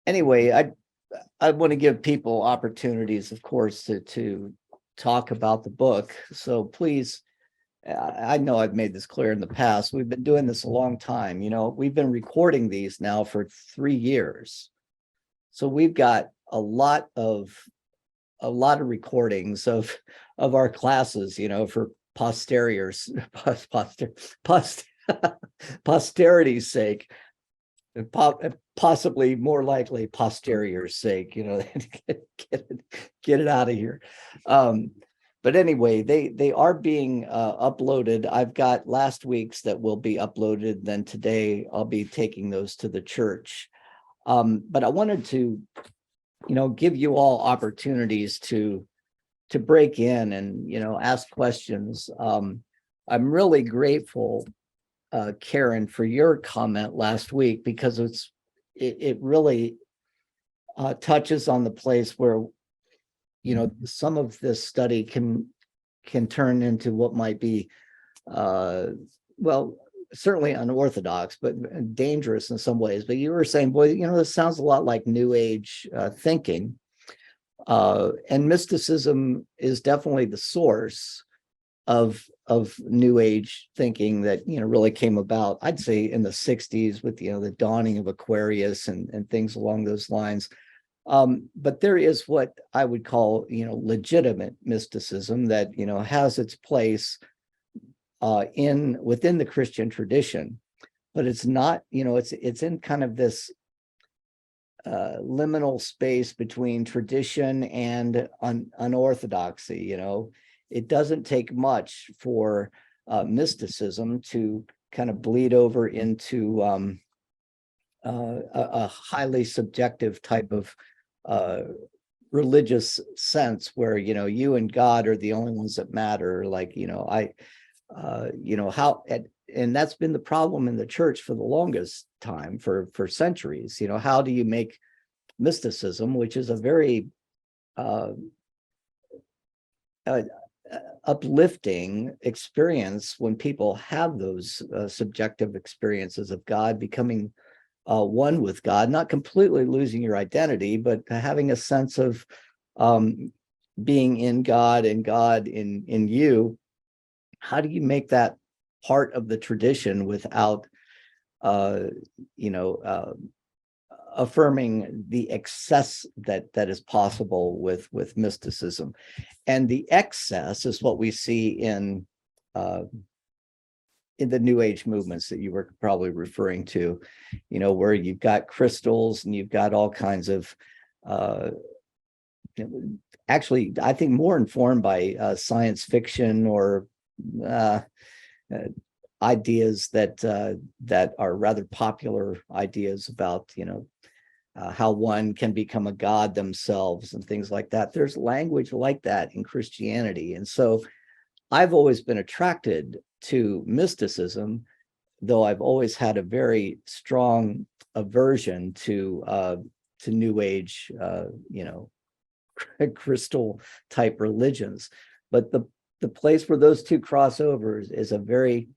anyway, I want to give people opportunities, of course, to talk about the book. So please, I know I've made this clear in the past. We've been doing this a long time. We've been recording these now for 3 years. So we've got a lot of recordings of our classes, for posterity's sake, possibly more likely posterior's sake, get it out of here. But anyway, they are being uploaded. I've got last week's that will be uploaded. Then today I'll be taking those to the church. But I wanted to, give you all opportunities to break in and, ask questions. I'm really grateful, Karen, for your comment last week, because it really touches on the place where, some of this study can turn into what might be, well, certainly unorthodox, but dangerous in some ways. But you were saying, boy, this sounds a lot like New Age thinking. And mysticism is definitely the source of New Age thinking that really came about, I'd say, in the 60s with the dawning of Aquarius and things along those lines. But there is what I would call legitimate mysticism that has its place within the Christian tradition, but it's not, it's in kind of this liminal space between tradition and unorthodoxy. It doesn't take much for mysticism to kind of bleed over into a highly subjective type of religious sense where you and God are the only ones that matter. Like and that's been the problem in the church for the longest time, for centuries. How do you make mysticism, which is a very uplifting experience when people have those subjective experiences of God, becoming one with God, not completely losing your identity, but having a sense of being in God and God in you. How do you make that part of the tradition without affirming the excess that is possible with mysticism? And the excess is what we see in the New Age movements that you were probably referring to, where you've got crystals and you've got all kinds of actually, I think, more informed by science fiction or ideas that are rather popular ideas about how one can become a god themselves and things like that. There's language like that in Christianity, and so I've always been attracted to mysticism, though I've always had a very strong aversion to New Age, crystal type religions. But the place where those two crossovers is a very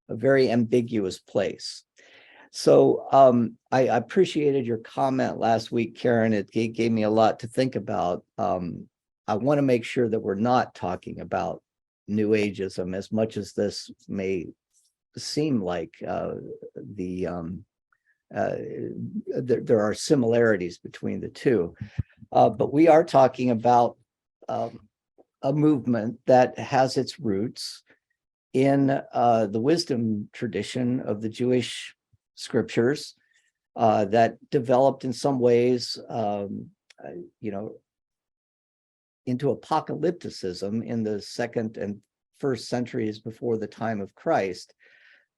ambiguous place. So I appreciated your comment last week, Karen. It gave me a lot to think about. I want to make sure that we're not talking about New Ageism as much as this may seem like there are similarities between the two. But we are talking about a movement that has its roots in the wisdom tradition of the Jewish scriptures that developed in some ways, into apocalypticism in the second and first centuries before the time of Christ.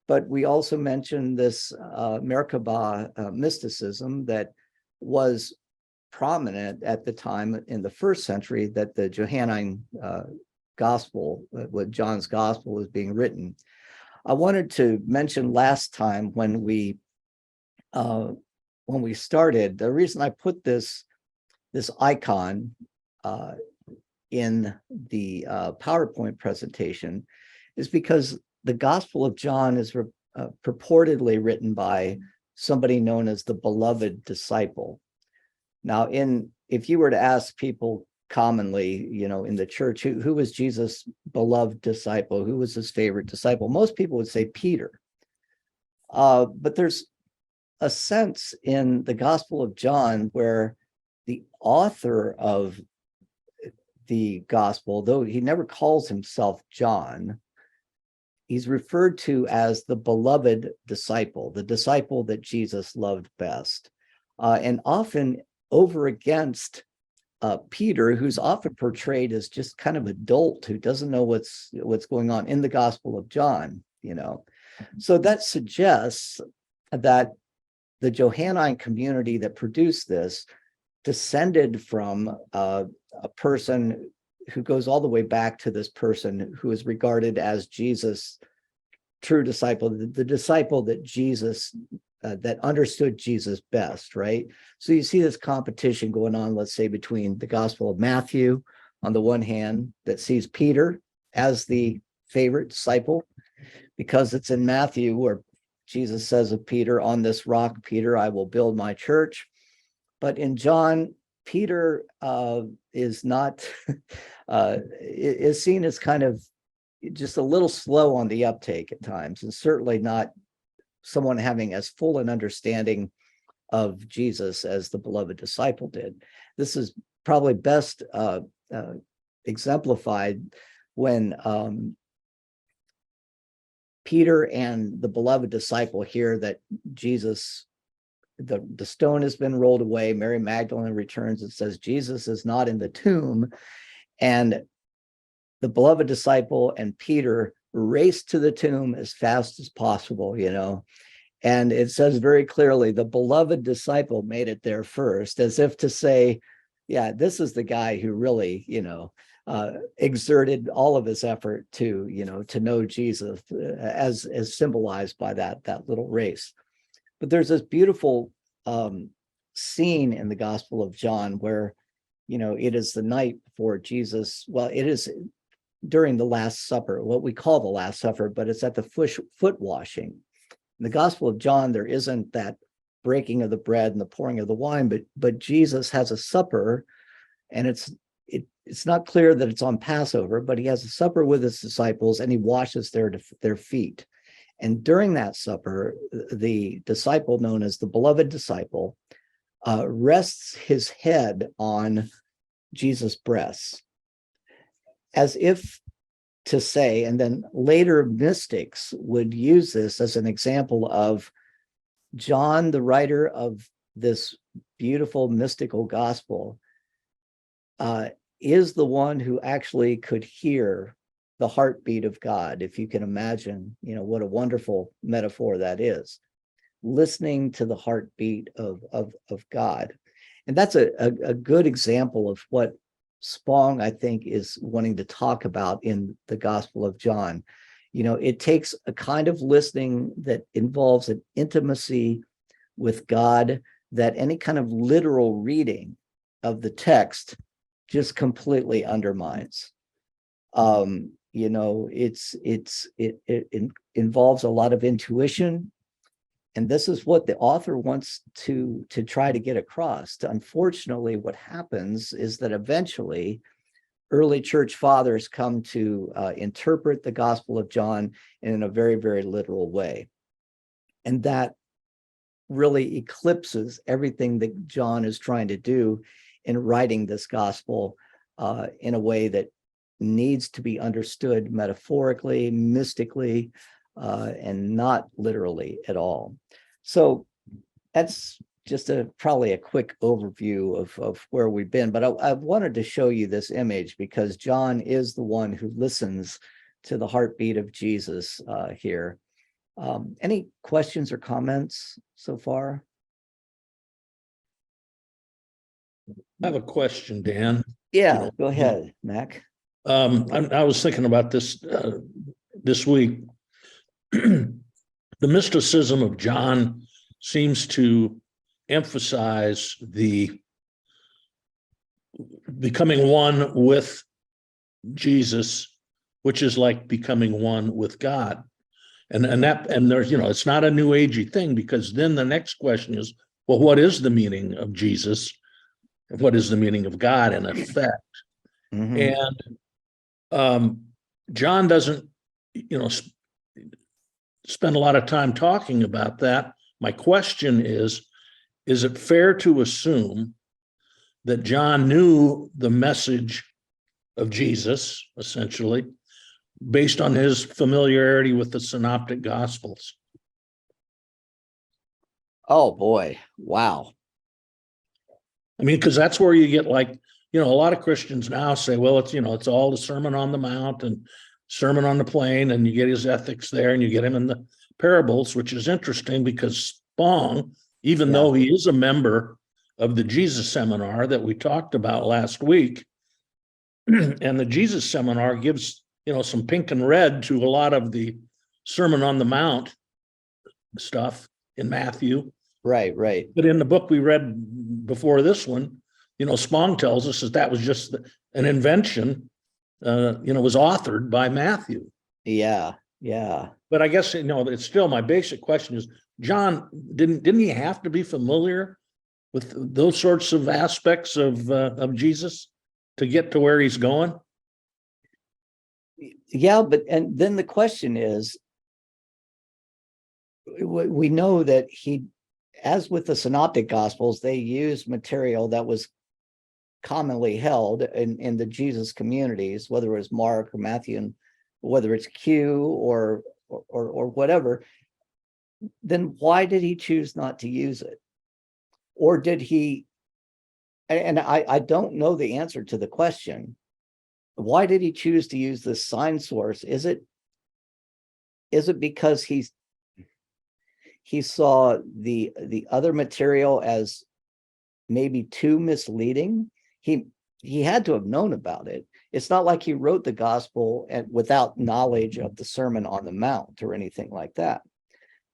But we also mentioned this Merkabah mysticism that was prominent at the time in the first century, that the Johannine gospel, what John's gospel was being written. I wanted to mention last time when we started, the reason I put this icon in the PowerPoint presentation is because the Gospel of John is purportedly written by somebody known as the beloved disciple. Now, if you were to ask people commonly, in the church, who was Jesus' beloved disciple? Who was his favorite disciple? Most people would say Peter. But there's a sense in the Gospel of John where the author of the gospel, though he never calls himself John, he's referred to as the beloved disciple, the disciple that Jesus loved best. And often over against Peter, who's often portrayed as just kind of a dolt who doesn't know what's going on in the Gospel of John, So that suggests that the Johannine community that produced this descended from a person who goes all the way back to this person who is regarded as Jesus' true disciple, the disciple that Jesus, that understood Jesus best, right? So you see this competition going on, let's say, between the Gospel of Matthew on the one hand, that sees Peter as the favorite disciple, because it's in Matthew where Jesus says of Peter, "On this rock, Peter, I will build my church." But in John, Peter is not, is seen as kind of just a little slow on the uptake at times, and certainly not someone having as full an understanding of Jesus as the beloved disciple did. This is probably best exemplified when Peter and the beloved disciple hear that Jesus, the stone has been rolled away. Mary Magdalene returns and says, Jesus is not in the tomb. And the beloved disciple and Peter race to the tomb as fast as possible, And it says very clearly, the beloved disciple made it there first, as if to say, yeah, this is the guy who really, exerted all of his effort to know Jesus, as symbolized by that little race. But there's this beautiful scene in the Gospel of John where, it is the night before Jesus. Well, it is during the Last Supper, what we call the Last Supper, but it's at the foot washing. In the Gospel of John, there isn't that breaking of the bread and the pouring of the wine, but Jesus has a supper, and it's not clear that it's on Passover, but he has a supper with his disciples and he washes their feet. And during that supper, the disciple known as the beloved disciple rests his head on Jesus' breasts, as if to say, and then later mystics would use this as an example of John, the writer of this beautiful mystical gospel, is the one who actually could hear the heartbeat of God. If you can imagine, what a wonderful metaphor that is, listening to the heartbeat of God. And that's a good example of what Spong, I think, is wanting to talk about in the Gospel of John. It takes a kind of listening that involves an intimacy with God that any kind of literal reading of the text just completely undermines. It involves a lot of intuition, and this is what the author wants to try to get across. Unfortunately, what happens is that eventually early church fathers come to interpret the Gospel of John in a very, very literal way, and that really eclipses everything that John is trying to do in writing this gospel in a way that needs to be understood metaphorically, mystically, and not literally at all. So that's just probably a quick overview of where we've been. But I wanted to show you this image because John is the one who listens to the heartbeat of Jesus here. Any questions or comments so far? I have a question, Dan. Yeah, go ahead, Mac. I was thinking about this this week. The mysticism of John seems to emphasize the becoming one with Jesus, which is like becoming one with God. And there's, it's not a new agey thing, because then the next question is, well, what is the meaning of Jesus? And what is the meaning of God in effect? Mhm. And John doesn't, spend a lot of time talking about that. My question is it fair to assume that John knew the message of Jesus, essentially, based on his familiarity with the synoptic gospels? Oh boy. Wow. I mean, because that's where you get, like, a lot of Christians now say, well, it's all the Sermon on the Mount and Sermon on the Plain, and you get his ethics there, and you get him in the parables, which is interesting because Spong, even though he is a member of the Jesus Seminar that we talked about last week, and the Jesus Seminar gives, some pink and red to a lot of the Sermon on the Mount stuff in Matthew. Right. But in the book we read before this one, Spong tells us that was just an invention, was authored by Matthew. Yeah. But I guess, it's still, my basic question is, John, didn't he have to be familiar with those sorts of aspects of Jesus to get to where he's going? Yeah, and then the question is, we know that as with the synoptic gospels, they used material that was commonly held in the Jesus communities, whether it was Mark or Matthew, and whether it's Q or whatever. Then why did he choose not to use it? Or did he? And I don't know the answer to the question. Why did he choose to use this sign source? Is it because he saw the other material as maybe too misleading? He had to have known about it. It's not like he wrote the gospel without knowledge of the Sermon on the Mount or anything like that.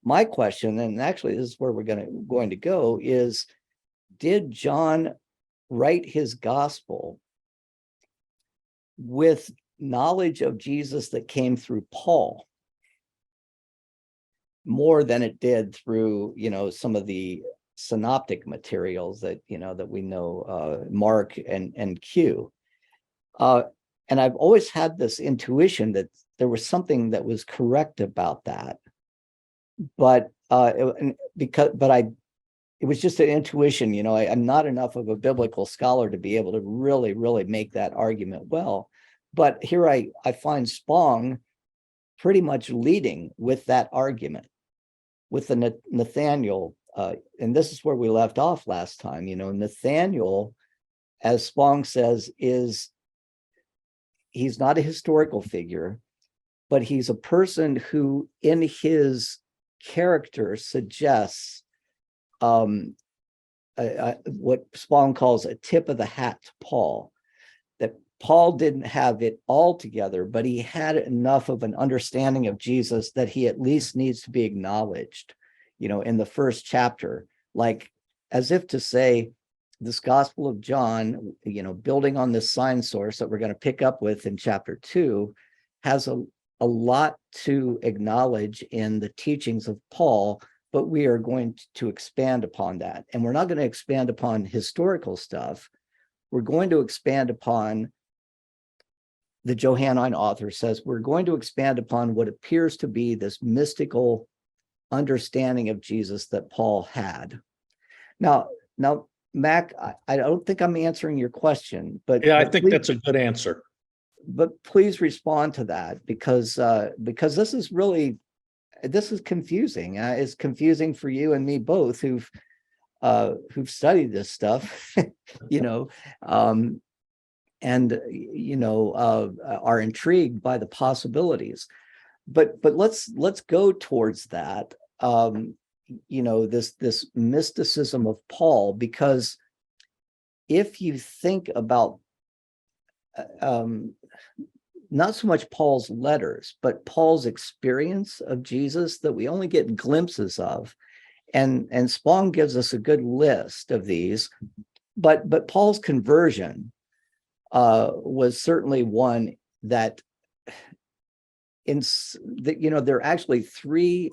My question, and actually this is where we're going to go, is, did John write his gospel with knowledge of Jesus that came through Paul more than it did through, some of the synoptic materials that, that we know, Mark and Q? And I've always had this intuition that there was something that was correct about that, but it was just an intuition. I'm not enough of a biblical scholar to be able to really, really make that argument well. But here I find Spong pretty much leading with that argument, with the Nathaniel, and this is where we left off last time. Nathaniel, as Spong says, he's not a historical figure, but he's a person who in his character suggests what Spong calls a tip of the hat to Paul, that Paul didn't have it all together, but he had enough of an understanding of Jesus that he at least needs to be acknowledged, in the first chapter, like as if to say, this Gospel of John, building on this sign source that we're going to pick up with in chapter 2, has a lot to acknowledge in the teachings of Paul, but we are going to expand upon that. And we're not going to expand upon historical stuff. We're going to expand upon, the Johannine author says, we're going to expand upon what appears to be this mystical understanding of Jesus that Paul had. Now, Mac, I don't think I'm answering your question, but yeah, I think that's a good answer. But please respond to that, because this is confusing. It's confusing for you and me both, who've studied this stuff, and are intrigued by the possibilities. But let's go towards that. This mysticism of Paul, because if you think about not so much Paul's letters, but Paul's experience of Jesus that we only get glimpses of, and Spong gives us a good list of these, but Paul's conversion was certainly one that there are actually three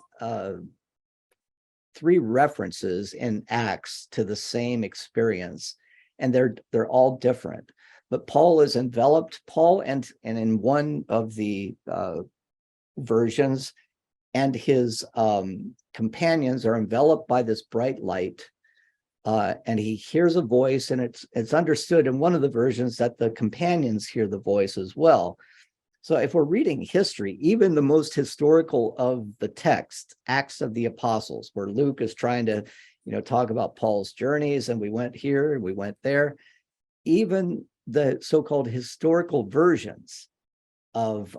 references in Acts to the same experience, and they're all different. But Paul is enveloped. Paul and in one of the versions, and his companions are enveloped by this bright light, and he hears a voice, and it's understood in one of the versions that the companions hear the voice as well. So if we're reading history, even the most historical of the text, Acts of the Apostles, where Luke is trying to, talk about Paul's journeys, and we went here, we went there, even the so-called historical versions of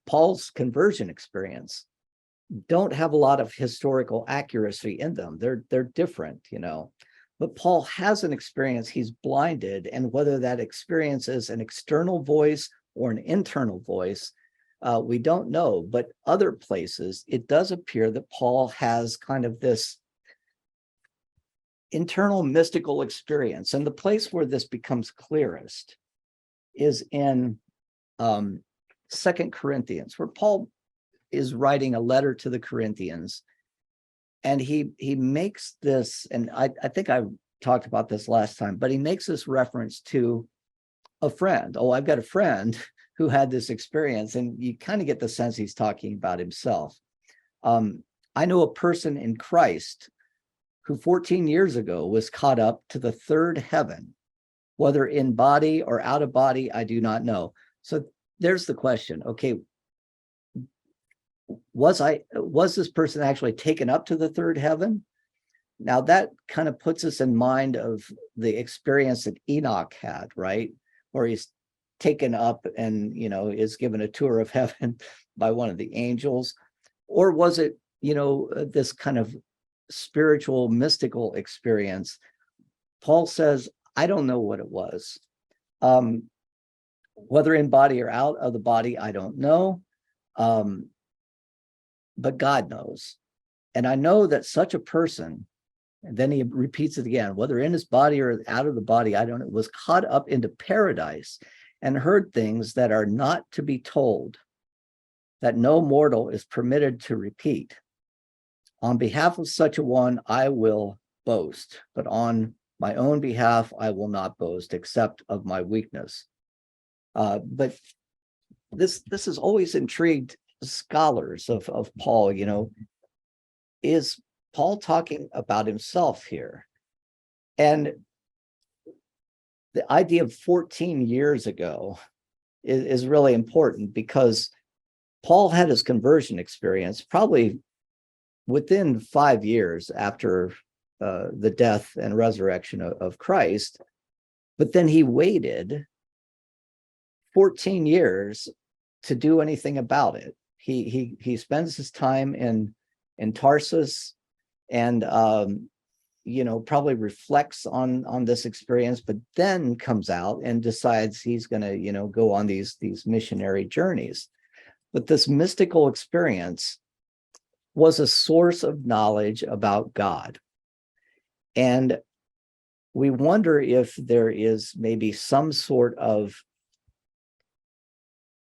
Paul's conversion experience don't have a lot of historical accuracy in them. They're different, But Paul has an experience, he's blinded, and whether that experience is an external voice or an internal voice, we don't know. But other places, it does appear that Paul has kind of this internal mystical experience. And the place where this becomes clearest is in 2 Corinthians, where Paul is writing a letter to the Corinthians. And he makes this, and I think I talked about this last time, but he makes this reference to a friend. Oh, I've got a friend who had this experience, and you kind of get the sense he's talking about himself. I know a person in Christ who 14 years ago was caught up to the third heaven, whether in body or out of body, I do not know. So there's the question. Okay, was this person actually taken up to the third heaven? Now that kind of puts us in mind of the experience that Enoch had, right? Where he's taken up and, is given a tour of heaven by one of the angels. Or was it, this kind of spiritual, mystical experience? Paul says, I don't know what it was. Whether in body or out of the body, I don't know. But God knows. And I know that such a person, and then he repeats it again, whether in his body or out of the body, I don't know, was caught up into paradise and heard things that are not to be told, that no mortal is permitted to repeat. On behalf of such a one, I will boast, but on my own behalf, I will not boast, except of my weakness. But this has always intrigued scholars of Paul. Is Paul talking about himself here? And the idea of 14 years ago is really important, because Paul had his conversion experience probably within 5 years after the death and resurrection of Christ, but then he waited 14 years to do anything about it. He spends his time in Tarsus, and probably reflects on this experience, but then comes out and decides he's going to go on these missionary journeys. But this mystical experience was a source of knowledge about God, and we wonder if there is maybe some sort of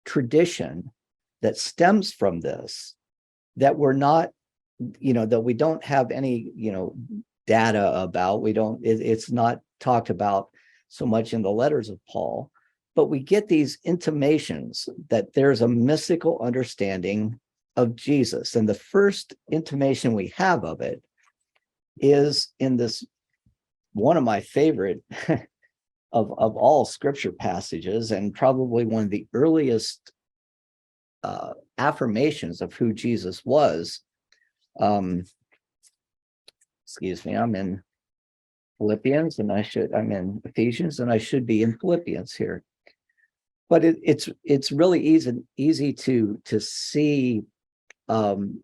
tradition that stems from this, that we're not, that we don't have any, data about. It's not talked about so much in the letters of Paul, but we get these intimations that there's a mystical understanding of Jesus. And the first intimation we have of it is in this, one of my favorite of all scripture passages, and probably one of the earliest affirmations of who Jesus was. Excuse me, I'm in Philippians, and I'm in Ephesians, and I should be in Philippians here. But it's really easy to see some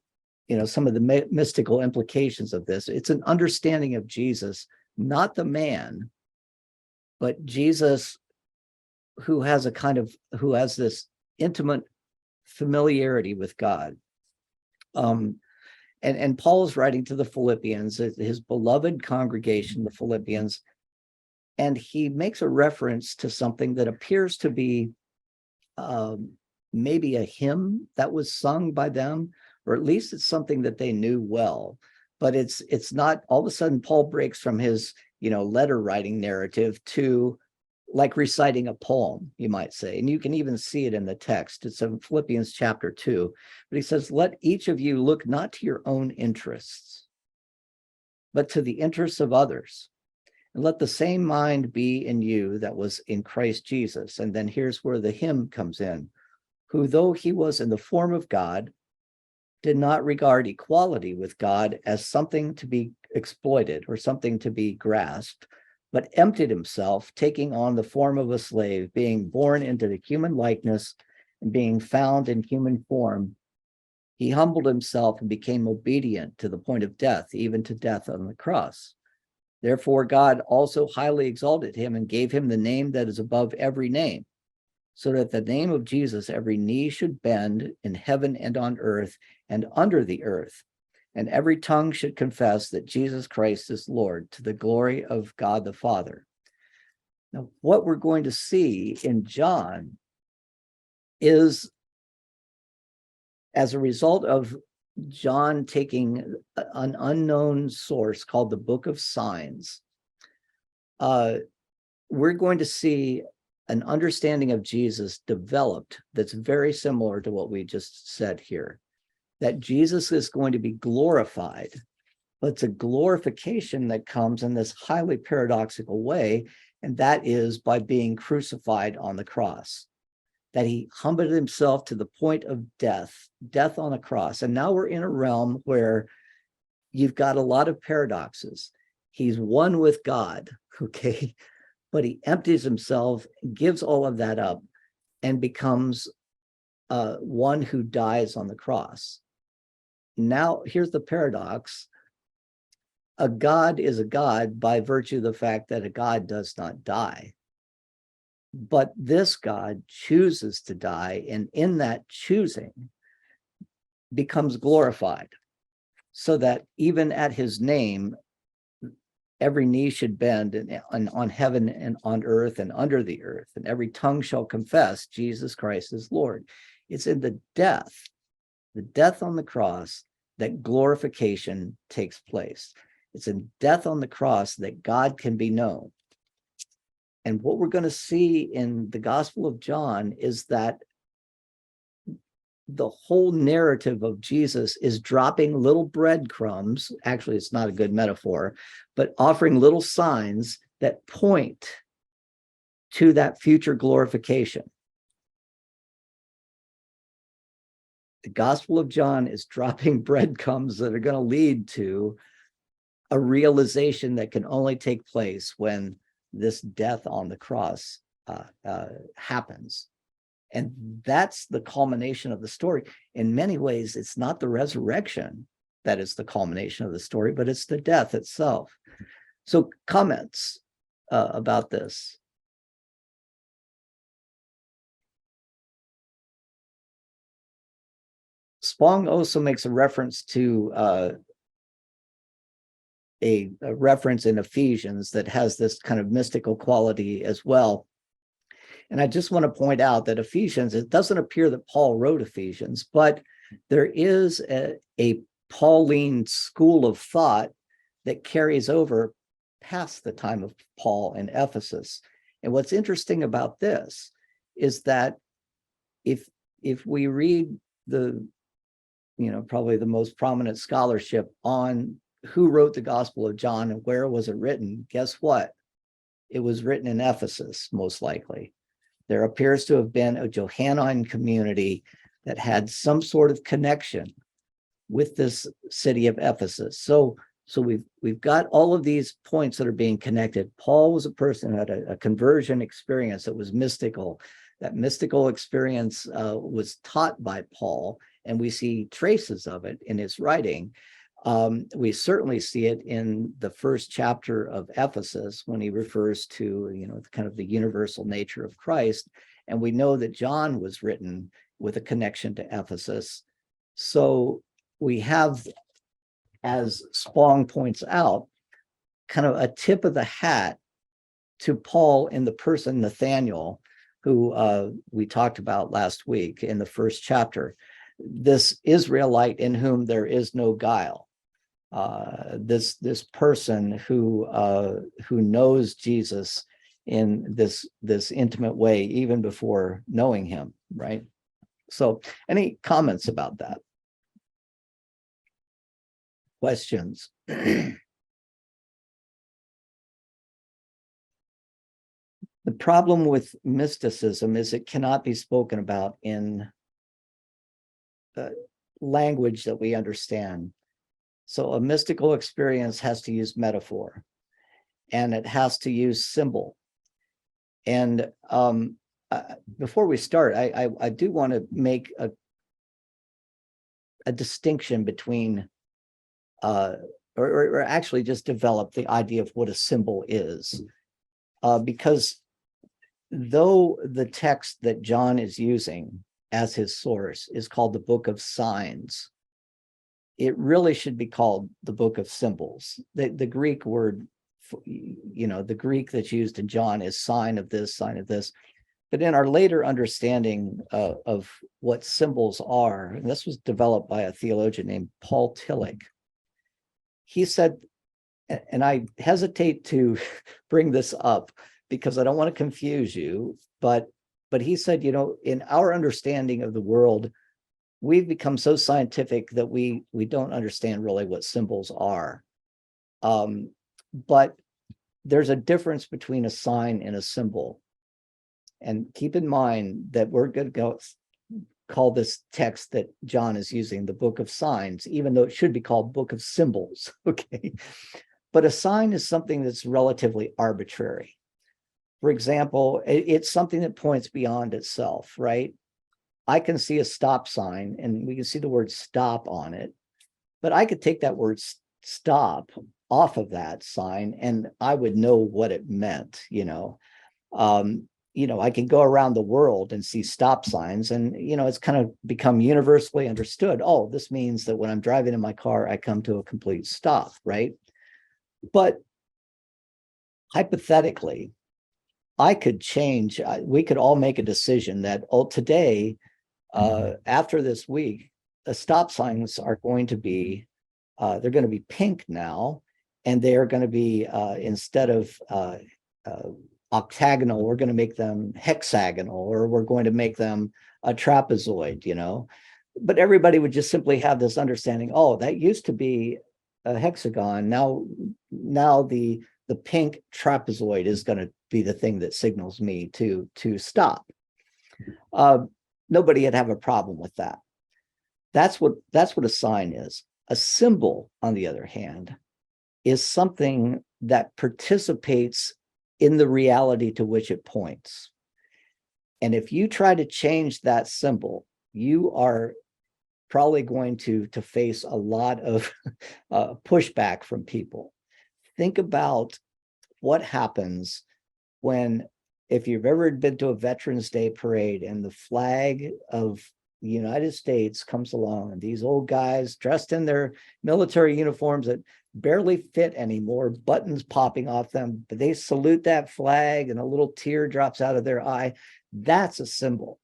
of the mystical implications of this. It's an understanding of Jesus, not the man, but Jesus who has this intimate familiarity with God. And Paul is writing to the Philippians, his beloved congregation, the Philippians, and he makes a reference to something that appears to be maybe a hymn that was sung by them, or at least it's something that they knew well. But it's not all of a sudden Paul breaks from his, letter writing narrative to like reciting a poem, you might say. And you can even see it in the text. It's in Philippians chapter 2. But he says, let each of you look not to your own interests, but to the interests of others. And let the same mind be in you that was in Christ Jesus. And then here's where the hymn comes in. Who, though he was in the form of God, did not regard equality with God as something to be exploited or something to be grasped, but emptied himself, taking on the form of a slave, being born into the human likeness and being found in human form. He humbled himself and became obedient to the point of death, even to death on the cross. Therefore, God also highly exalted him and gave him the name that is above every name, so that the name of Jesus every knee should bend in heaven and on earth and under the earth, and every tongue should confess that Jesus Christ is Lord, to the glory of God the Father. Now, what we're going to see in John is, as a result of John taking an unknown source called the Book of Signs, we're going to see an understanding of Jesus developed that's very similar to what we just said here, that Jesus is going to be glorified, but it's a glorification that comes in this highly paradoxical way, and that is by being crucified on the cross, that he humbled himself to the point of death on a cross. And now we're in a realm where you've got a lot of paradoxes. He's one with God, okay? But he empties himself, gives all of that up, and becomes one who dies on the cross. Now, here's the paradox. A God is a God by virtue of the fact that a God does not die. But this God chooses to die, and in that choosing becomes glorified, so that even at his name, every knee should bend on heaven and on earth and under the earth, and every tongue shall confess Jesus Christ is Lord. It's in the death on the cross, that glorification takes place. It's in death on the cross that God can be known. And what we're going to see in the Gospel of John is that the whole narrative of Jesus is dropping little breadcrumbs. Actually, it's not a good metaphor, but offering little signs that point to that future glorification. The Gospel of John is dropping breadcrumbs that are going to lead to a realization that can only take place when this death on the cross happens. And that's the culmination of the story. In many ways, it's not the resurrection that is the culmination of the story, but it's the death itself. So comments about this? Spong also makes a reference to a reference in Ephesians that has this kind of mystical quality as well. And I just want to point out that Ephesians, it doesn't appear that Paul wrote Ephesians, but there is a Pauline school of thought that carries over past the time of Paul in Ephesus. And what's interesting about this is that if we read the, probably the most prominent scholarship on who wrote the Gospel of John and where was it written, guess what? It was written in Ephesus, most likely. There appears to have been a Johannine community that had some sort of connection with this city of Ephesus. So we've got all of these points that are being connected. Paul was a person who had a conversion experience that was mystical. That mystical experience was taught by Paul, and we see traces of it in his writing. We certainly see it in the first chapter of Ephesus when he refers to, kind of the universal nature of Christ. And we know that John was written with a connection to Ephesus. So we have, as Spong points out, kind of a tip of the hat to Paul in the person Nathaniel, who we talked about last week in the first chapter, this Israelite in whom there is no guile, this person who knows Jesus in this intimate way, even before knowing him, right? So, any comments about that? Questions? The problem with mysticism is it cannot be spoken about in language that we understand. So a mystical experience has to use metaphor, and it has to use symbol. And before we start, I do want to make a distinction between, or actually just develop the idea of what a symbol is, because though the text that John is using as his source is called the Book of Signs, it really should be called the Book of Symbols. The Greek word, the Greek that's used in John is sign of this, sign of this. But in our later understanding of what symbols are, and this was developed by a theologian named Paul Tillich, he said, and I hesitate to bring this up because I don't want to confuse you, but he said, in our understanding of the world, we've become so scientific that we don't understand really what symbols are. But there's a difference between a sign and a symbol. And keep in mind that we're going to call this text that John is using the Book of Signs, even though it should be called Book of Symbols, okay? But a sign is something that's relatively arbitrary. For example, it's something that points beyond itself, right? I can see a stop sign and we can see the word stop on it, but I could take that word stop off of that sign and I would know what it meant, I can go around the world and see stop signs and, it's kind of become universally understood. Oh, this means that when I'm driving in my car, I come to a complete stop, right? But hypothetically, I could change, we could all make a decision that, today, after this week, the stop signs are going to be, they're going to be pink now, and they are going to be, instead of octagonal, we're going to make them hexagonal, or we're going to make them a trapezoid, But everybody would just simply have this understanding, oh, that used to be a hexagon. Now the pink trapezoid is going to be the thing that signals me to stop. Nobody would have a problem with that. That's what a sign is. A symbol, on the other hand, is something that participates in the reality to which it points. And if you try to change that symbol, you are probably going to face a lot of pushback from people. Think about what happens when, if you've ever been to a Veterans Day parade and the flag of the United States comes along and these old guys dressed in their military uniforms that barely fit anymore, buttons popping off them, but they salute that flag and a little tear drops out of their eye. That's a symbol,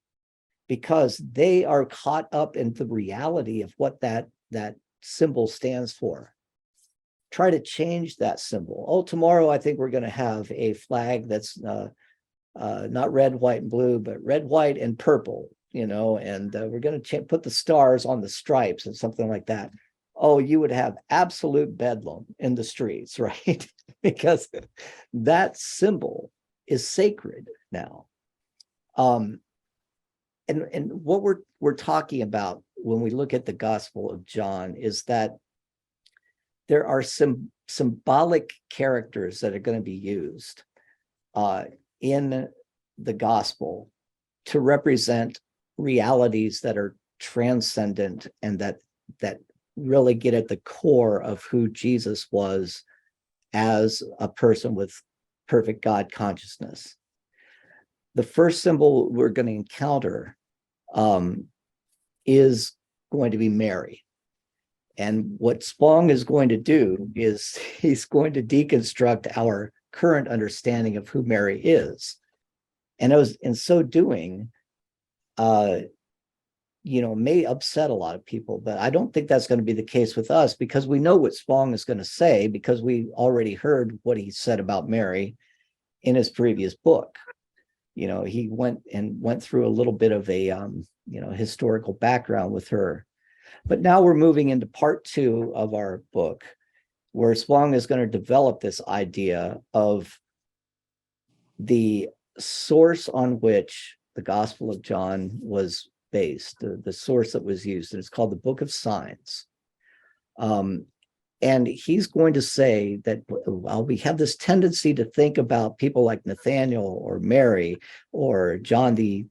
because they are caught up in the reality of what that symbol stands for. Try to change that symbol. Oh, tomorrow I think we're going to have a flag that's not red, white, and blue, but red, white, and purple, and we're going to put the stars on the stripes and something like that. Oh, you would have absolute bedlam in the streets, right? Because that symbol is sacred now. And what we're talking about when we look at the Gospel of John is that there are some symbolic characters that are going to be used in the Gospel to represent realities that are transcendent and that really get at the core of who Jesus was as a person with perfect God consciousness. The first symbol we're going to encounter is going to be Mary. And what Spong is going to do is he's going to deconstruct our current understanding of who Mary is. And in so doing, may upset a lot of people, but I don't think that's going to be the case with us, because we know what Spong is going to say, because we already heard what he said about Mary in his previous book. He went through a little bit of a historical background with her. But now we're moving into part 2 of our book, where Spong is going to develop this idea of the source on which the Gospel of John was based, the source that was used, and it's called the Book of Signs. And he's going to say that while we have this tendency to think about people like Nathaniel or Mary or John, the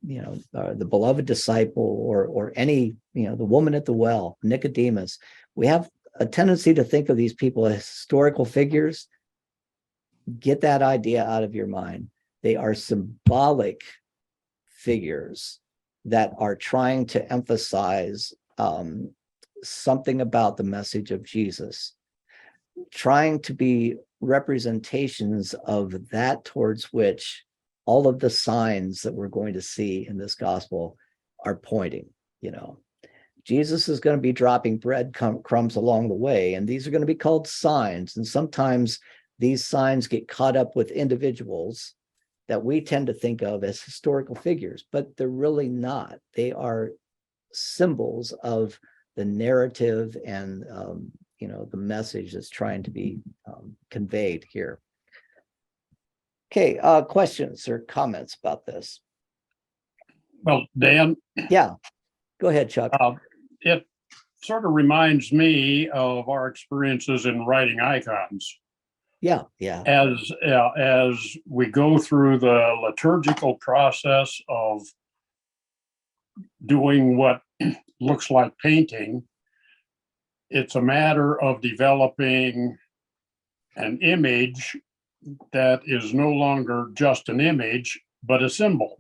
beloved disciple, or any, the woman at the well, Nicodemus, we have a tendency to think of these people as historical figures. Get that idea out of your mind. They are symbolic figures that are trying to emphasize something about the message of Jesus, trying to be representations of that towards which all of the signs that we're going to see in this gospel are pointing. Jesus is going to be dropping bread crumbs along the way, and these are going to be called signs. And sometimes these signs get caught up with individuals that we tend to think of as historical figures, but they're really not. They are symbols of the narrative and the message that's trying to be conveyed here. Okay, questions or comments about this? Well, Dan, Yeah, go ahead, Chuck. it sort of reminds me of our experiences in writing icons. Yeah. As we go through the liturgical process of doing what looks like painting, it's a matter of developing an image that is no longer just an image, but a symbol.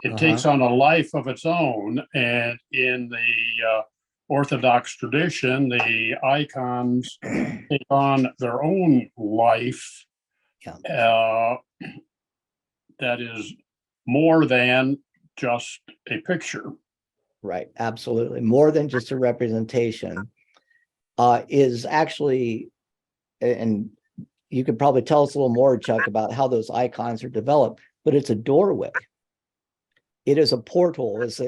It takes on a life of its own. And in the Orthodox tradition, the icons take on their own life. That is more than just a picture. Right, absolutely. More than just a representation is actually, and you could probably tell us a little more, Chuck, about how those icons are developed, but it's a doorway. It is a portal, as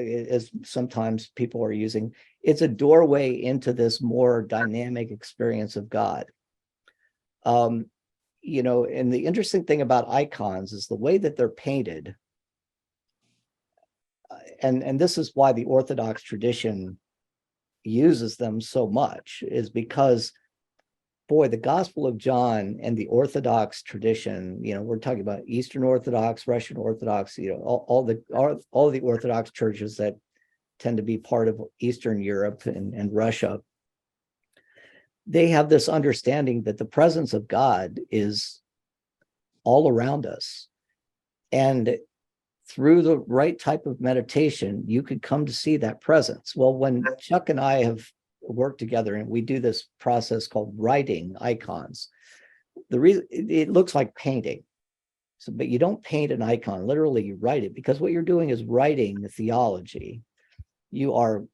sometimes people are using. It's a doorway into this more dynamic experience of God. And the interesting thing about icons is the way that they're painted. And this is why the Orthodox tradition uses them so much, is because, boy, the Gospel of John and the Orthodox tradition, we're talking about Eastern Orthodox, Russian Orthodox, all the Orthodox churches that tend to be part of Eastern Europe and Russia. They have this understanding that the presence of God is all around us. And through the right type of meditation, you could come to see that presence. Well, when Chuck and I have worked together and we do this process called writing icons, the reason it looks like painting. So, but you don't paint an icon, literally you write it, because what you're doing is writing the theology. You are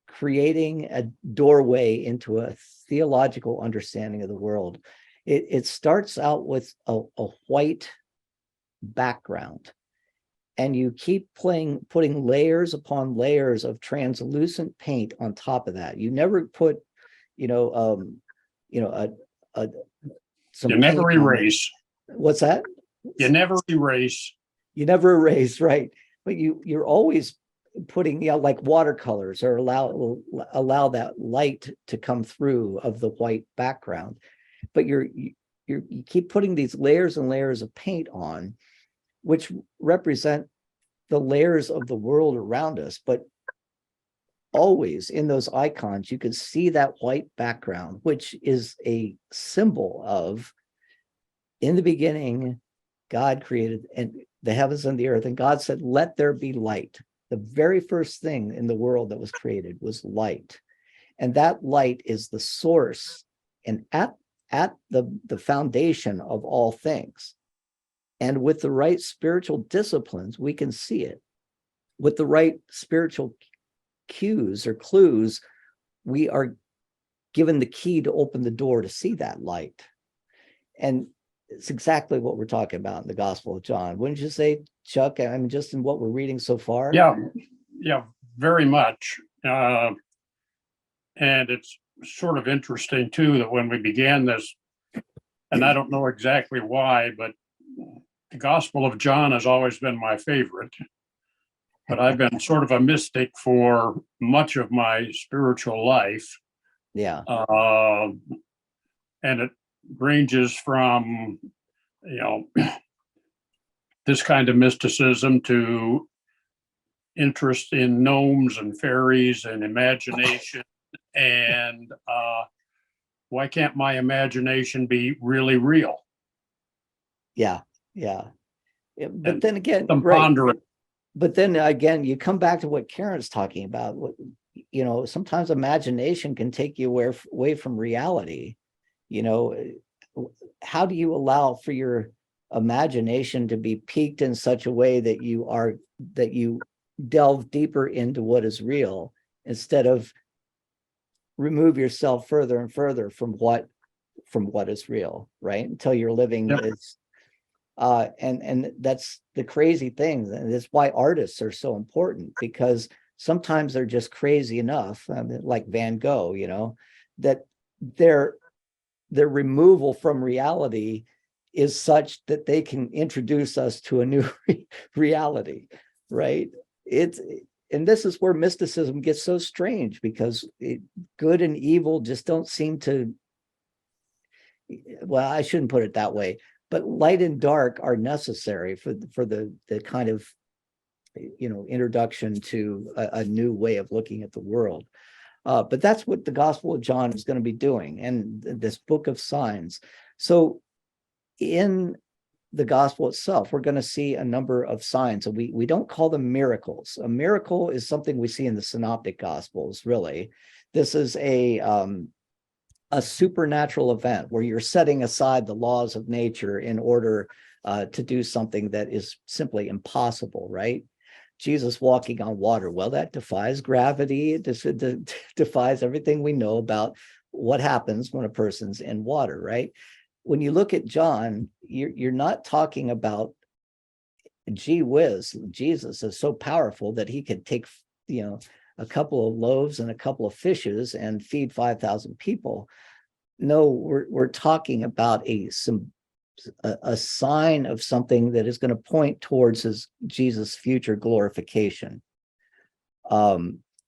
creating a doorway into a theological understanding of the world. It starts out with a white background, and you keep putting layers upon layers of translucent paint on top of that. You never put, some You never erase. What's that? You never erase. You never erase, right? But you're always putting, like watercolors, or allow that light to come through of the white background. But you keep putting these layers and layers of paint on, which represent the layers of the world around us. But always in those icons, you can see that white background, which is a symbol of, in the beginning, God created the heavens and the earth, and God said, "Let there be light." The very first thing in the world that was created was light. And that light is the source and at the foundation of all things. And with the right spiritual disciplines, we can see it. With the right spiritual cues or clues, we are given the key to open the door to see that light. And it's exactly what we're talking about in the Gospel of John. Wouldn't you say, Chuck? I mean, just in what we're reading so far? Yeah, yeah, very much. And it's sort of interesting too, that when we began this, and I don't know exactly why, but the Gospel of John has always been my favorite. But I've been sort of a mystic for much of my spiritual life. Yeah. And it ranges from, this kind of mysticism to interest in gnomes and fairies and imagination. And why can't my imagination be really real? Yeah. Yeah. But And then again, some right. pondering. But then again, you come back to what Karen's talking about. Sometimes imagination can take you away from reality. How do you allow for your imagination to be piqued in such a way that you delve deeper into what is real, instead of remove yourself further and further from what is real, right? Until you're living Yep. is and that's the crazy thing. And that's why artists are so important, because sometimes they're just crazy enough, like Van Gogh, that their removal from reality is such that they can introduce us to a new reality, right? And this is where mysticism gets so strange, because good and evil just don't seem to, well, I shouldn't put it that way, but light and dark are necessary for the kind of introduction to a new way of looking at the world. But that's what the Gospel of John is going to be doing, and this book of signs. So in the gospel itself, we're going to see a number of signs, and we don't call them miracles. A miracle is something we see in the synoptic gospels, really. This is a supernatural event where you're setting aside the laws of nature in order to do something that is simply impossible, right? Jesus walking on water, well, that defies gravity. It defies everything we know about what happens when a person's in water, right? When you look at John, you're not talking about, gee whiz, Jesus is so powerful that he could take, a couple of loaves and a couple of fishes and feed 5,000 people. No, we're talking about a sign of something that is going to point towards Jesus' future glorification.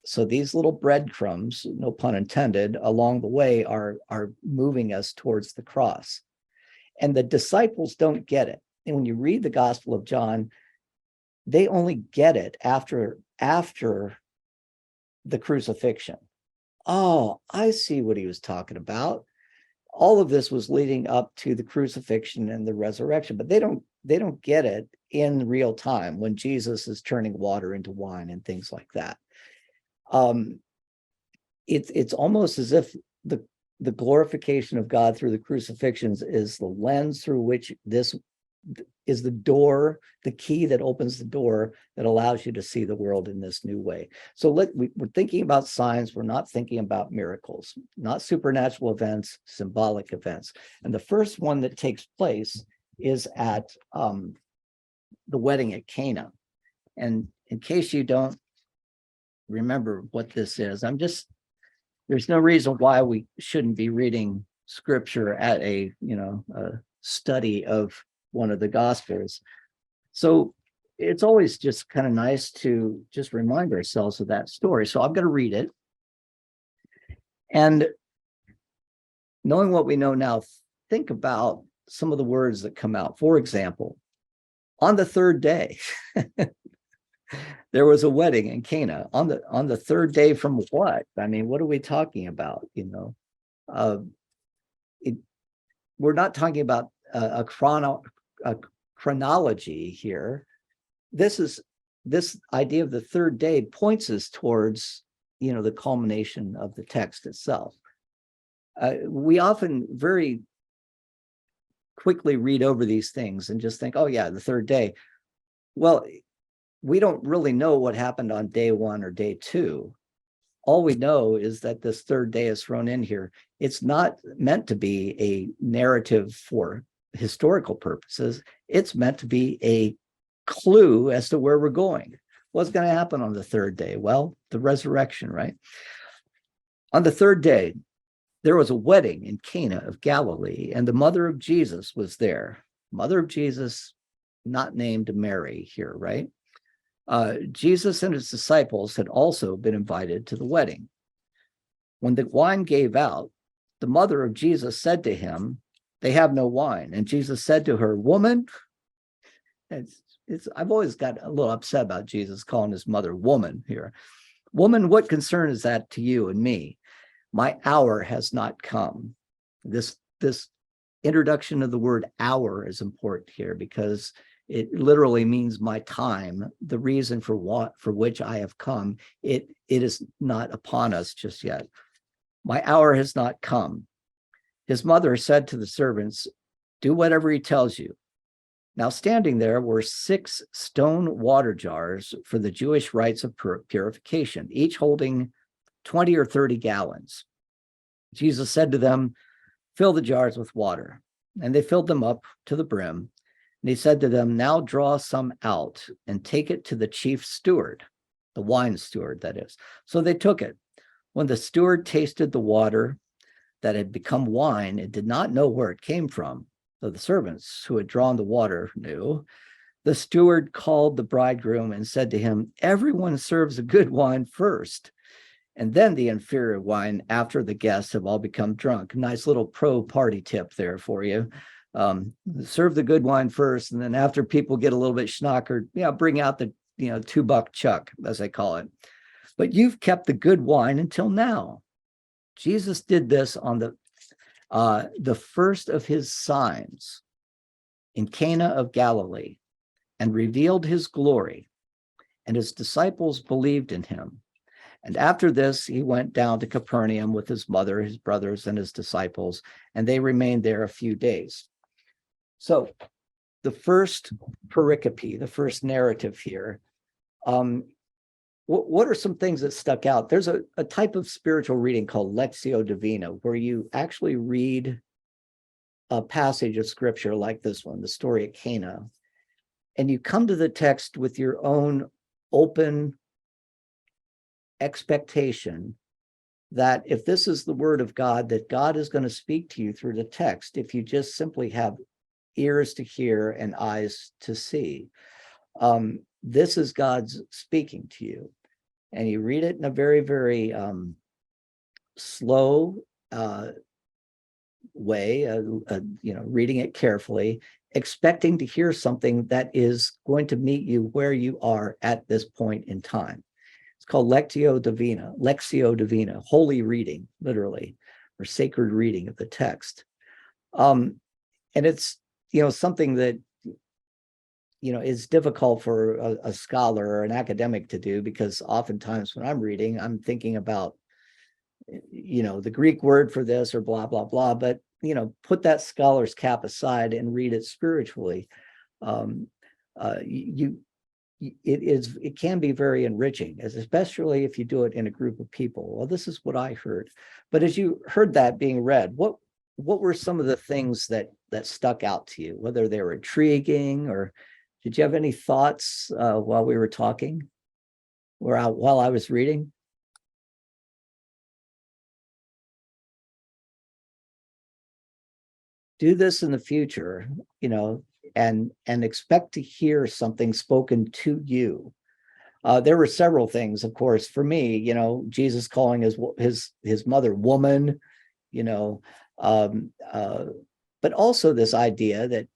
So these little breadcrumbs, no pun intended, along the way are moving us towards the cross. And the disciples don't get it. And when you read the Gospel of John, they only get it after the crucifixion. Oh, I see what he was talking about. All of this was leading up to the crucifixion and the resurrection, but they don't get it in real time when Jesus is turning water into wine and things like that. It's almost as if the glorification of God through the crucifixions is the lens through which this is the door, the key that opens the door that allows you to see the world in this new way. So we're thinking about signs. We're not thinking about miracles, not supernatural events, symbolic events. And the first one that takes place is at the wedding at Cana. And in case you don't remember what this is, there's no reason why we shouldn't be reading scripture at a study of one of the gospels. So it's always just kind of nice to just remind ourselves of that story. So I'm going to read it. And knowing what we know now, think about some of the words that come out. For example, on the third day, there was a wedding in Cana. On the third day from what? I mean, what are we talking about? We're not talking about a chronology here. This idea of the third day points us towards the culmination of the text itself. We often very quickly read over these things and just think, oh yeah, the third day. Well, we don't really know what happened on day 1 or day 2. All we know is that this third day is thrown in here. It's not meant to be a narrative for historical purposes. It's meant to be a clue as to where we're going. What's going to happen on the third day? Well, the resurrection, right? On the third day, there was a wedding in Cana of Galilee, and the mother of Jesus was there. Mother of Jesus, not named Mary here, right? Jesus and his disciples had also been invited to the wedding. When the wine gave out, the mother of Jesus said to him, "They have no wine." And Jesus said to her, "Woman," I've always got a little upset about Jesus calling his mother woman here. "Woman, what concern is that to you and me? My hour has not come." This introduction of the word hour is important here because it literally means my time, the reason for which I have come. It is not upon us just yet. My hour has not come. His mother said to the servants, "Do whatever he tells you." Now standing there were 6 stone water jars for the Jewish rites of purification, each holding 20 or 30 gallons. Jesus said to them, "Fill the jars with water." And they filled them up to the brim. And he said to them, "Now draw some out and take it to the chief steward," the wine steward, that is. So they took it. When the steward tasted the water that had become wine, it did not know where it came from, though the servants who had drawn the water knew. The steward called the bridegroom and said to him, "Everyone serves a good wine first, and then the inferior wine after the guests have all become drunk." Nice little pro party tip there for you. Serve the good wine first, and then after people get a little bit schnockered, bring out the $2 chuck, as they call it. But you've kept the good wine until now. Jesus did this on the first of his signs in Cana of Galilee and revealed his glory, and his disciples believed in him. And after this, he went down to Capernaum with his mother, his brothers, and his disciples, and they remained there a few days. So the first pericope, the first narrative here, what are some things that stuck out? There's a type of spiritual reading called Lectio Divina, where you actually read a passage of scripture like this one, the story of Cana, and you come to the text with your own open expectation that if this is the word of God, that God is going to speak to you through the text if you just simply have ears to hear and eyes to see. This is God's speaking to you, and you read it in a very, very slow way, reading it carefully, expecting to hear something that is going to meet you where you are at this point in time. It's called Lectio Divina, holy reading, literally, or sacred reading of the text. And it's, something that, is difficult for a scholar or an academic to do, because oftentimes when I'm reading, I'm thinking about, the Greek word for this or blah, blah, blah, but, put that scholar's cap aside and read it spiritually. It can be very enriching, especially if you do it in a group of people. Well, this is what I heard. But as you heard that being read, what were some of the things that stuck out to you, whether they were intriguing, or did you have any thoughts while we were talking or while I was reading? Do this in the future, and expect to hear something spoken to you. There were several things, of course, for me, Jesus calling his mother woman, but also this idea that,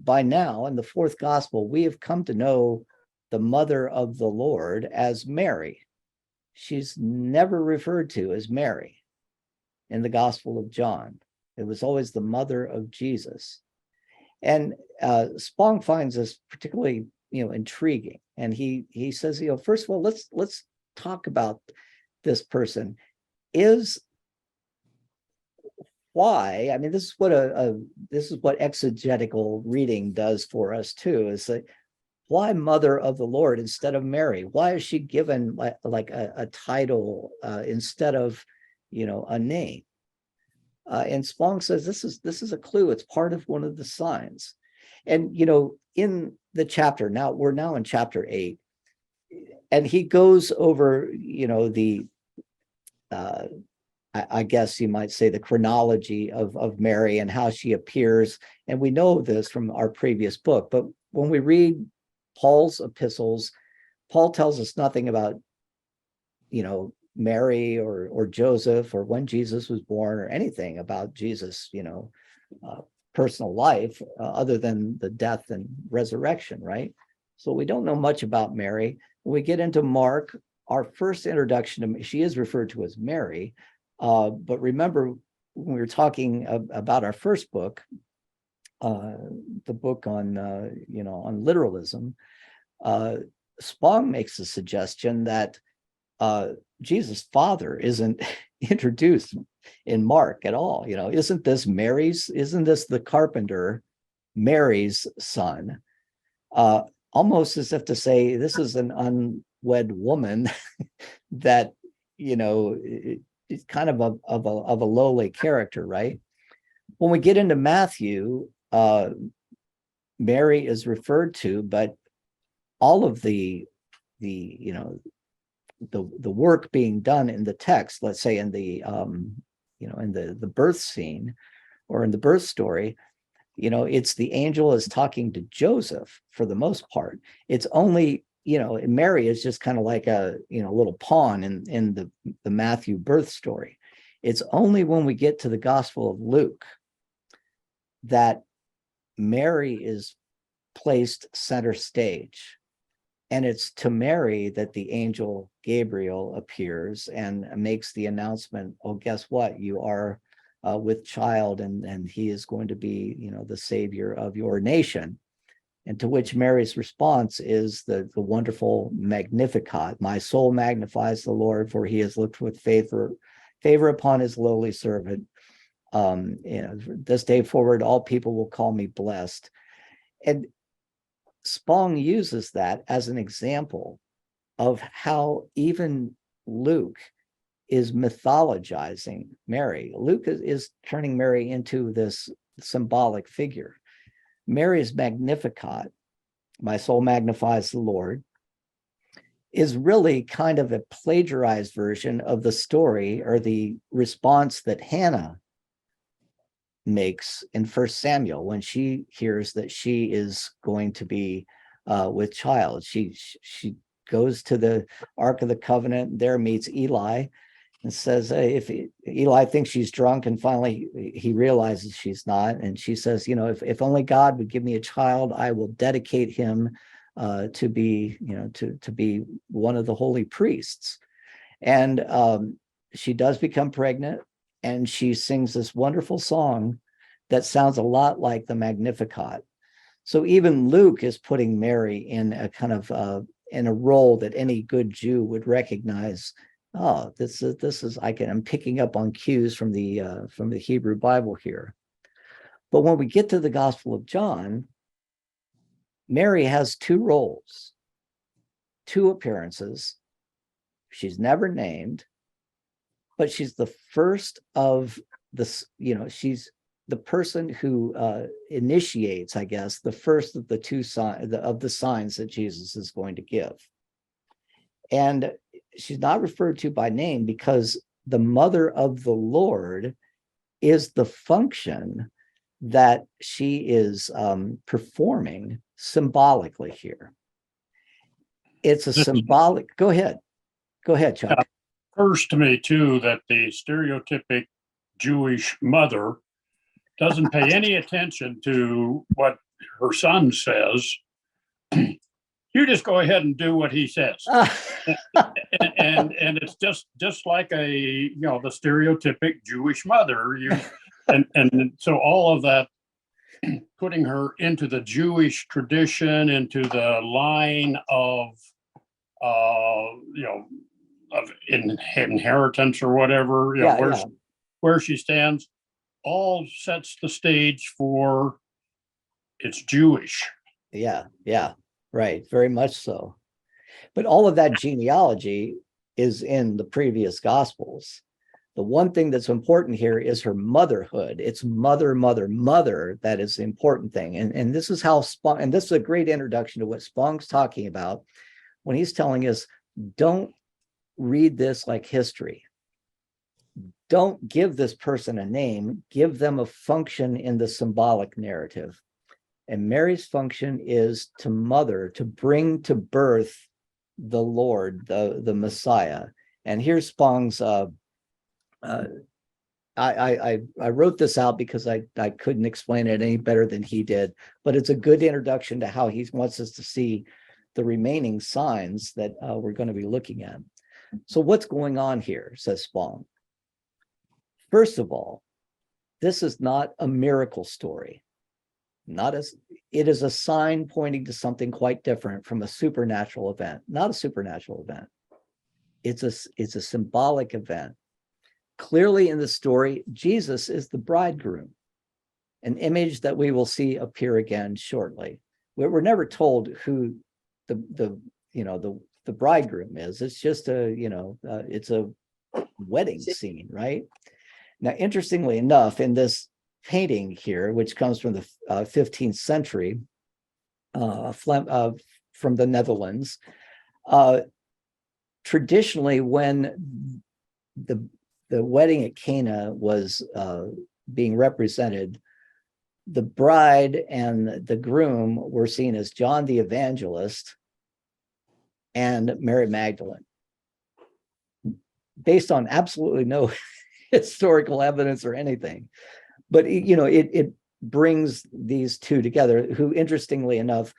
by now in the fourth gospel, we have come to know the mother of the Lord as Mary. She's never referred to as Mary in the Gospel of John. It was always the mother of Jesus. And Spong finds this particularly, intriguing. And he says, first of all, let's talk about this person. why, I mean, this is what this is what exegetical reading does for us too, is that why Mother of the Lord instead of Mary? Why is she given like a title instead of, a name? And Spong says this is a clue. It's part of one of the signs. And in the chapter, now we're now in chapter 8, and he goes over the I guess you might say the chronology of Mary and how she appears. And we know this from our previous book, but when we read Paul's epistles, Paul tells us nothing about, Mary or Joseph or when Jesus was born or anything about Jesus, personal life other than the death and resurrection, right? So we don't know much about Mary. When we get into Mark, our first introduction to, she is referred to as Mary, but remember when we were talking about our first book, the book on on literalism, Spong makes a suggestion that Jesus' father isn't introduced in Mark at all. Isn't this the carpenter Mary's son? Almost as if to say this is an unwed woman that is kind of a lowly character, right? When we get into Matthew, Mary is referred to, but all of the work being done in the text, let's say in the in the birth scene or in the birth story, it's the angel is talking to Joseph for the most part. It's only, Mary is just kind of like a little pawn in the Matthew birth story. It's only when we get to the Gospel of Luke that Mary is placed center stage. And it's to Mary that the angel Gabriel appears and makes the announcement, oh, guess what? You are with child, and he is going to be, the savior of your nation. And to which Mary's response is the wonderful Magnificat. My soul magnifies the Lord, for he has looked with favor upon his lowly servant. This day forward, all people will call me blessed. And Spong uses that as an example of how even Luke is mythologizing Mary. Luke is turning Mary into this symbolic figure. Mary's Magnificat, my soul magnifies the Lord, is really kind of a plagiarized version of the story or the response that Hannah makes in 1 Samuel when she hears that she is going to be with child. She goes to the Ark of the Covenant, there meets Eli and says, if Eli thinks she's drunk, and finally he realizes she's not, and she says, if only God would give me a child, I will dedicate him to be, to be one of the holy priests. And she does become pregnant, and she sings this wonderful song that sounds a lot like the Magnificat. So even Luke is putting Mary in a kind of in a role that any good Jew would recognize. Oh, this is I'm picking up on cues from the Hebrew Bible here. But when we get to the Gospel of John, Mary has two roles, two appearances. She's never named, but she's the first of this, she's the person who initiates, I guess, the first of the two signs of the signs that Jesus is going to give. And she's not referred to by name because the mother of the Lord is the function that she is performing symbolically here. It's a symbolic. Go ahead, Chuck. Occurs to me too that the stereotypic Jewish mother doesn't pay any attention to what her son says. You just go ahead and do what he says. and it's just like the stereotypic Jewish mother. And so all of that, putting her into the Jewish tradition, into the line of inheritance or whatever, where she stands, all sets the stage for it's Jewish. Yeah, right, very much so. But all of that genealogy is in the previous gospels. The one thing that's important here is her motherhood. It's mother that is the important thing. And this is how Spong, and this is a great introduction to what Spong's talking about when he's telling us, don't read this like history. Don't give this person a name, give them a function in the symbolic narrative. And Mary's function is to mother, to bring to birth the Lord, the Messiah. And here's Spong's, I wrote this out because I couldn't explain it any better than he did, but it's a good introduction to how he wants us to see the remaining signs that we're going to be looking at. So what's going on here, says Spong. First of all, this is not a miracle story. It is a sign pointing to something quite different from a supernatural event, not a supernatural event. It's a symbolic event. Clearly in the story, Jesus is the bridegroom, an image that we will see appear again shortly. We're never told who the bridegroom is. It's just it's a wedding scene, right? Now, interestingly enough, in this painting here, which comes from the 15th century, from the Netherlands, traditionally, when the wedding at Cana was being represented, the bride and the groom were seen as John the Evangelist and Mary Magdalene. Based on absolutely no historical evidence or anything. But, it brings these two together, who, interestingly enough,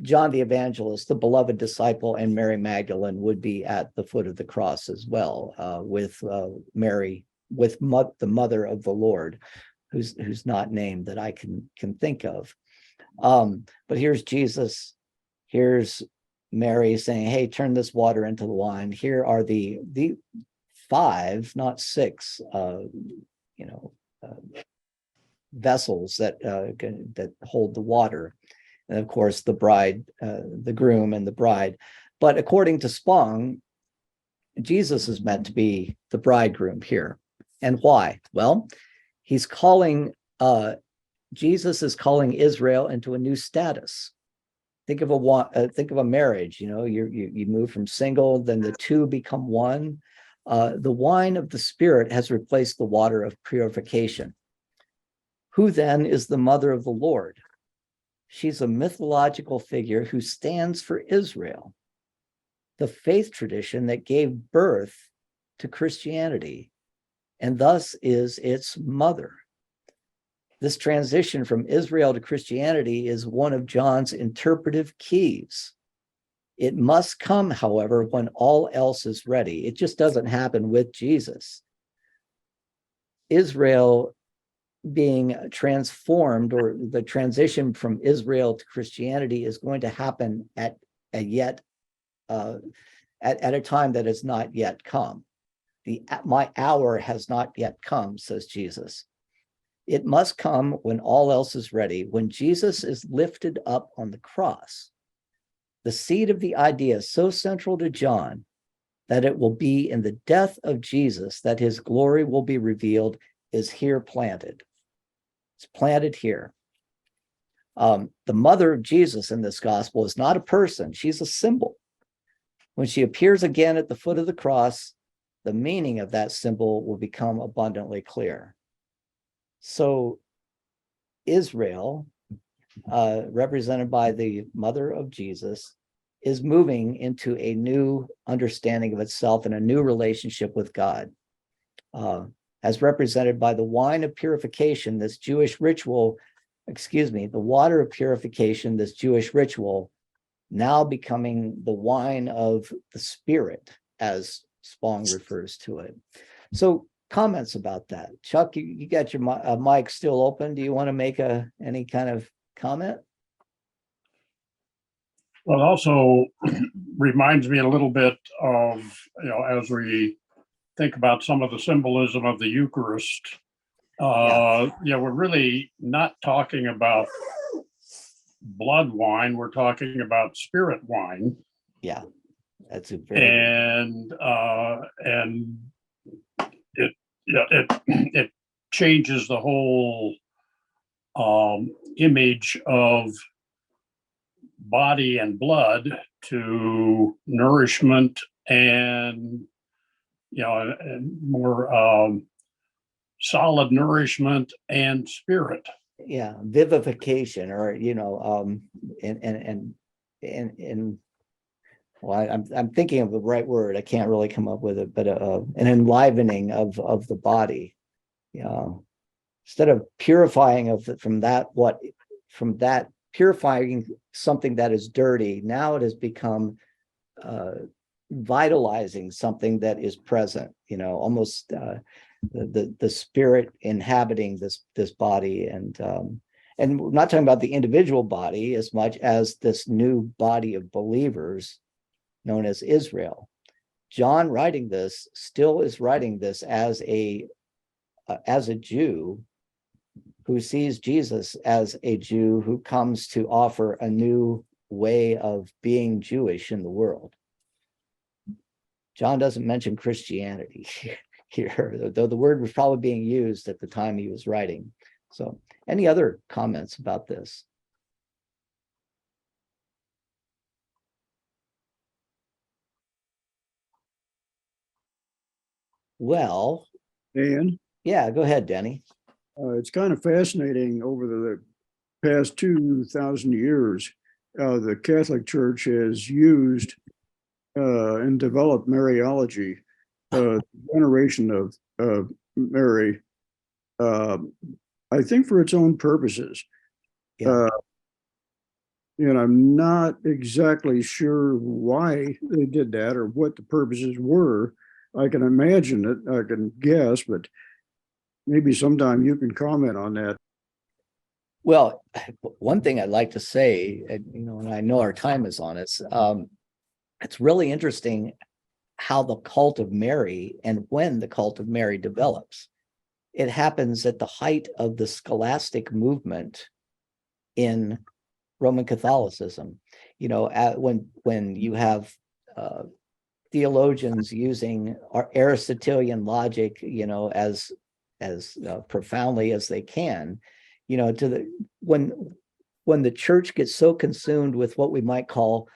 John the Evangelist, the beloved disciple, and Mary Magdalene would be at the foot of the cross as well, with Mary, with the mother of the Lord, who's not named that I can think of. But here's Jesus, here's Mary saying, hey, turn this water into the wine. Here are the 5, not 6, vessels that hold the water. And of course, the bride, the groom and the bride. But according to Spong, Jesus is meant to be the bridegroom here. And why? Well, Jesus is calling Israel into a new status. Think of a marriage. You move from single, then the two become one. The wine of the Spirit has replaced the water of purification. Who then is the mother of the Lord? She's a mythological figure who stands for Israel, the faith tradition that gave birth to Christianity, and thus is its mother. This transition from Israel to Christianity is one of John's interpretive keys. It must come, however, when all else is ready. It just doesn't happen with Jesus. Israel being transformed, or the transition from Israel to Christianity, is going to happen at a time that has not yet come. My hour has not yet come, says Jesus. It must come when all else is ready, when Jesus is lifted up on the cross. The seed of the idea is so central to John that it will be in the death of Jesus that his glory will be revealed, is here planted. It's planted here. The mother of Jesus in this gospel is not a person, she's a symbol. When she appears again at the foot of the cross, the meaning of that symbol will become abundantly clear. So Israel, represented by the mother of Jesus, is moving into a new understanding of itself and a new relationship with God. As represented by the wine of purification, this Jewish ritual, the water of purification, this Jewish ritual, now becoming the wine of the Spirit, as Spong refers to it. So comments about that. Chuck, you got your mic still open. Do you want to make any kind of comment? Well, also reminds me a little bit of, as we think about some of the symbolism of the Eucharist, Yeah, we're really not talking about blood wine. We're talking about spirit wine. Yeah, that's a very, And it, yeah, it changes the whole image of body and blood to nourishment and, and more solid nourishment and spirit. yeah, vivification, or, and well, I'm thinking of the right word. I can't really come up with it, but an enlivening of the body. Instead of purifying from that purifying something that is dirty, now it has become vitalizing something that is present. Almost the spirit inhabiting this body, and we're not talking about the individual body as much as this new body of believers known as Israel. John writing this still is writing this as a Jew who sees Jesus as a Jew who comes to offer a new way of being Jewish in the world. John doesn't mention Christianity here, though the word was probably being used at the time he was writing. So, any other comments about this? Well, And yeah, go ahead, Denny. it's kind of fascinating over the past 2,000 years, the Catholic Church has used and developed Mariology, veneration of Mary, I think for its own purposes. Yeah. And I'm not exactly sure why they did that or what the purposes were. I can imagine it, I can guess, but maybe sometime you can comment on that. Well, one thing I'd like to say, and I know our time is on it, it's really interesting how the cult of Mary and when the cult of Mary develops. It happens at the height of the scholastic movement in Roman Catholicism. When you have theologians using Aristotelian logic, as profoundly as they can, when the church gets so consumed with what we might call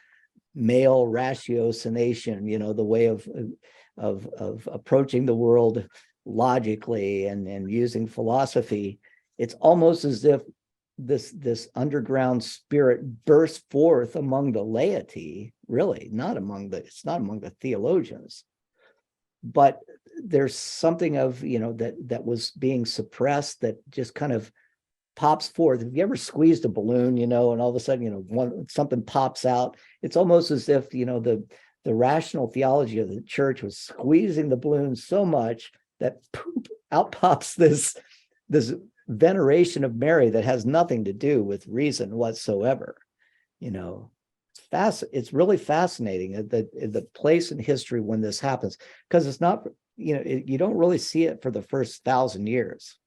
male ratiocination, the way of approaching the world logically and using philosophy, it's almost as if this underground spirit bursts forth among the laity, really, it's not among the theologians, but there's something of, that was being suppressed that just kind of pops forth. Have you ever squeezed a balloon, and all of a sudden, something pops out? It's almost as if, the rational theology of the church was squeezing the balloon so much that out pops this veneration of Mary that has nothing to do with reason whatsoever. It's really fascinating the place in history when this happens, because it's not, you don't really see it for the first 1,000 years.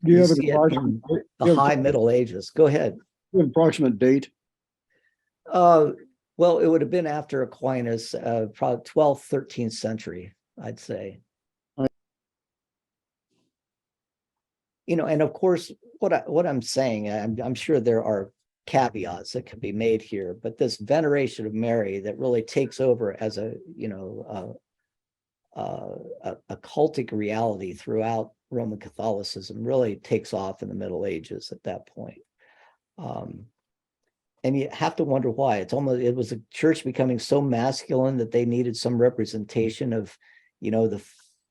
Do you have see it in the high Middle Ages. Go ahead. an approximate date? Well, it would have been after Aquinas, probably 12th, 13th century, I'd say. And of course, what I'm saying, I'm sure there are caveats that can be made here, but this veneration of Mary that really takes over as a cultic reality throughout Roman Catholicism really takes off in the Middle Ages at that point. And you have to wonder why. It was a church becoming so masculine that they needed some representation of, the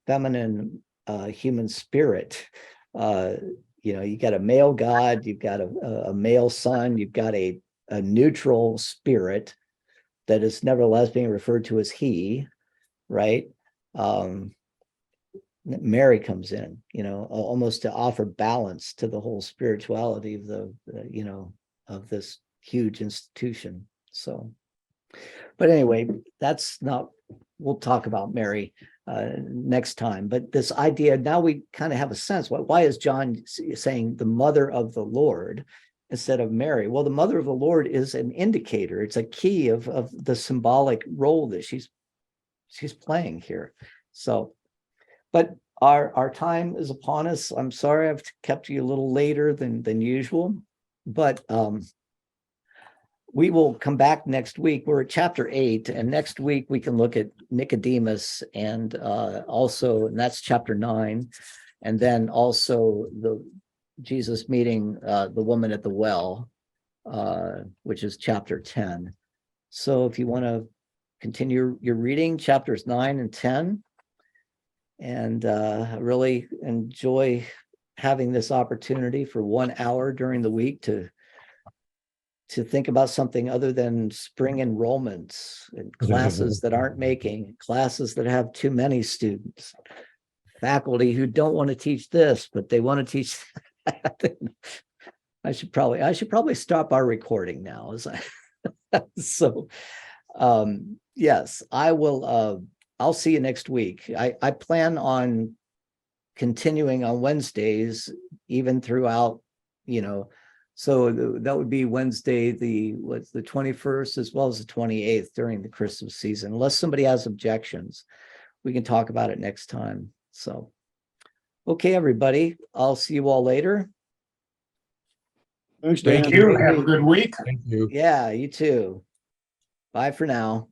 feminine human spirit. You got a male God, you've got a male son, you've got a neutral spirit that is nevertheless being referred to as he, right? Mary comes in, almost to offer balance to the whole spirituality of of this huge institution. So, but anyway, that's not we'll talk about Mary next time. But this idea, now we kind of have a sense. Why is John saying the mother of the Lord instead of Mary? Well, the mother of the Lord is an indicator. It's a key of the symbolic role that she's playing here. So, but our time is upon us. I'm sorry I've kept you a little later than usual, but we will come back next week. We're at chapter 8, and next week we can look at Nicodemus and and that's chapter 9, and then also the Jesus meeting the woman at the well, which is chapter 10. So if you want to continue your reading, chapters 9 and 10, and I really enjoy having this opportunity for 1 hour during the week to think about something other than spring enrollments and classes that aren't making, classes that have too many students, faculty who don't want to teach this, but they want to teach that. I should probably stop our recording now. So yes, I will. I'll see you next week. I plan on continuing on Wednesdays, even throughout, so that would be Wednesday, the 21st, as well as the 28th during the Christmas season. Unless somebody has objections, we can talk about it next time. So, okay, everybody, I'll see you all later. Thanks, Dan. Thank you. Have a good week. Thank you. Yeah, you too. Bye for now.